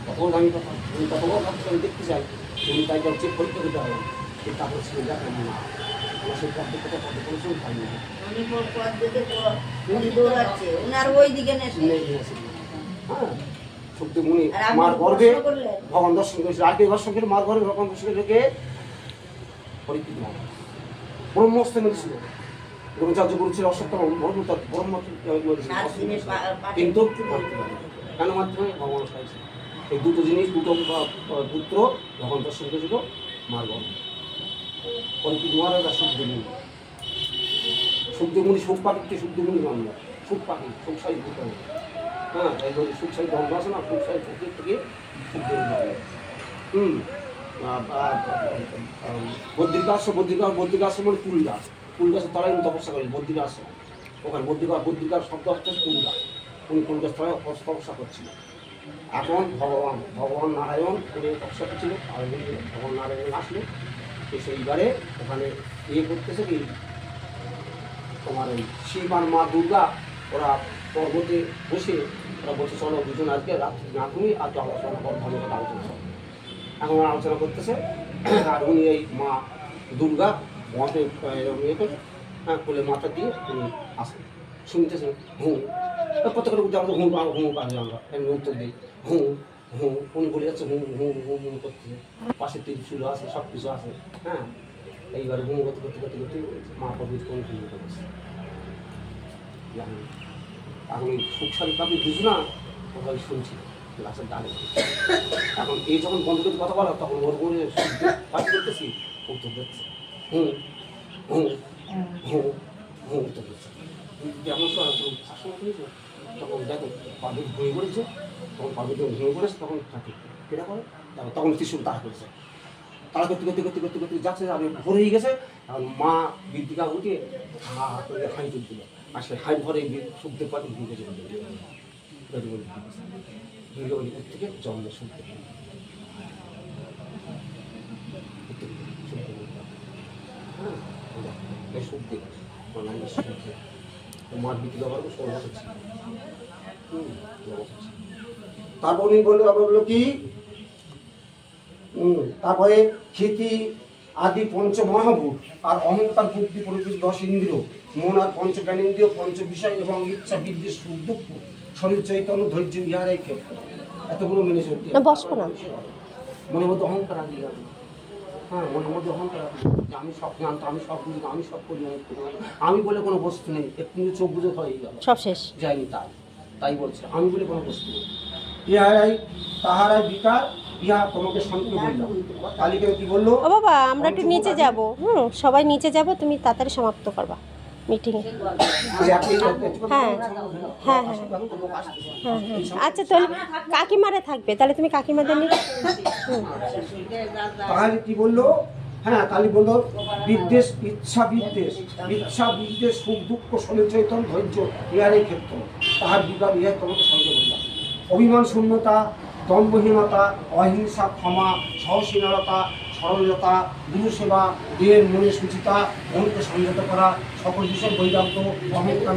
তখন আমি কত বড় ভাবছি আমি দেখতে চাই তুমি তাই চেক পরীক্ষা করতে হবে তারপর ছিল দেখেন না সেই পথ দেখতে পথ পরিশ্রম পাইনি হ্যাঁ সত্যমুনি মার গর্ভে ভগবান দর্শন করেছিল আর কে দর্শন করে মার গর্ভে ভগবান দর্শন রেখে পরীক্ষিত ব্রহ্মস্ত মেরেছিল ব্রহ্মচার্য গুরু ছিল অসত্য ব্রহ্ম কিন্তু কেন মাধ্যমে ভগবান পাইছে এই দুটো জিনিস দুটো পুত্র ভগবান দর্শন করেছিল মার গর্ভে পরীক্ষিত মহারাজা শুদ্ধমুনি সুখ পাখিকে শুদ্ধমুনি জন্ম সুখ পাখি সুখ সাই দিতে হবে হ্যাঁ এই সুখ সাই ধর্ম আছে না সুখ সাই পুকুর থেকে বদ্রিকাশ্রম মানে কুল গাছ তলায় উনি তপস্যা করেন বদ্রিকাশ্রম ওখানে বদ্রিকার শব্দ হচ্ছে কুল গাছ উনি কুল গাছ তলায় তপস্যা করছিলেন এখন ভগবান নারায়ণ উনি তপস্যা করছিল আর ভগবান নারায়ণ আসলো সেইবারে ওখানে ইয়ে করতেছে কি তোমার ওই শিব আর মা দুর্গা ওরা পর্বতে বসে ওরা বসে চলো দুজন আজকে রাত্রি না ঘুমি আর আলোচনা এখন আলোচনা করতেছে আর উনি এই মা দুর্গা মঠে ইয়ে করে হ্যাঁ কোলে মাথা দিয়ে উনি আসেন শুনতেছেন হুঁ কত করে আমরা হুঁ পারি আমরা এমনি উত্তর দিই হুঁ উনি বলে যাচ্ছে হুঁ করতেছে পাশে ত্রিশূল আছে সব কিছু আছে হ্যাঁ এইবারে হুঁ করতে মা পবিত্র কোন শুরু করেছে এখন ওই সুখসারি পাবি বুঝু না ওখানে শুনছি গাছের ডালে এখন এই যখন বন্ধ করতে কথা বলা তখন ওর মনে পাঠ করতেছি উত্তর দিচ্ছে উত্তর দিচ্ছে যেমন শাসন করেছে তখন দেখো পাবলিক ভুঁয়ে পড়েছে তখন পাবলিক ভুঁয়ে পড়েছে তখন থাকে কেটা করে তখন ত্রিশূল তাড়া করেছে তাড়া করতে যাচ্ছে আমি ভোর হয়ে গেছে এখন মা বিদ্যিকা উঠে হা করে হাই তুলছিল আর সে হাই ভরে শুনতে পারে ভিড়ে থেকে জন্ম শুনতে মার বিক্রি করার 16 বছর ছিল তারপর উনি বললো কি তারপরে খ্যাতি আদি পঞ্চমহাভূত আর অহংকার বুদ্ধি প্রকৃতি 10 ইন্দ্রিয় মন আর পঞ্চজ্ঞানেন্দ্রিয় পঞ্চ বিষয় এবং ইচ্ছা বিদ্বেষ সুখ দুঃখ শরীর চৈতন্য ধৈর্য ইহারাই ক্ষেত্র এতগুলো মেনে চলতে মনের মধ্যে অহংকার আদি হ্যাঁ মনের মধ্যে অহংকার আমি সব জানতো আমি সব বুঝি আমি সব করি আমি বলে কোনো বস্তু নেই একটু চোখ বুঝে হয়ে গেল সব শেষ যায়নি তাই বলছে আমি বলে কোনো বস্তু নেই ইহারাই তাহারাই বিকার ইহা তোমাকে শান্ত বললাম কালীকে কি বললো ও বাবা আমরা একটু নিচে যাব সবাই নিচে যাব তুমি তাড়াতাড়ি সমাপ্ত করবা মিটিং হ্যাঁ আচ্ছা তাহলে কাকিমারে থাকবে তাহলে তুমি কাকিমাদের নিয়ে তাহলে কি বললো হ্যাঁ কালী বললো বিদ্বেষ ইচ্ছা বিদ্বেষ সুখ দুঃখ শরীর চৈতন্য ধৈর্য ইহারই ক্ষেত্র তাহার বিকার ইহার তোমাকে শান্ত বললাম অভিমান শূন্যতা দম্ভহীনতা অহিংসা ক্ষমা সহসীনতা সরলতা গুরু সেবা দেহের মনে সুচিতা মনকে সংযত করা সকল বিষয় বৈরাগ্য অহংকার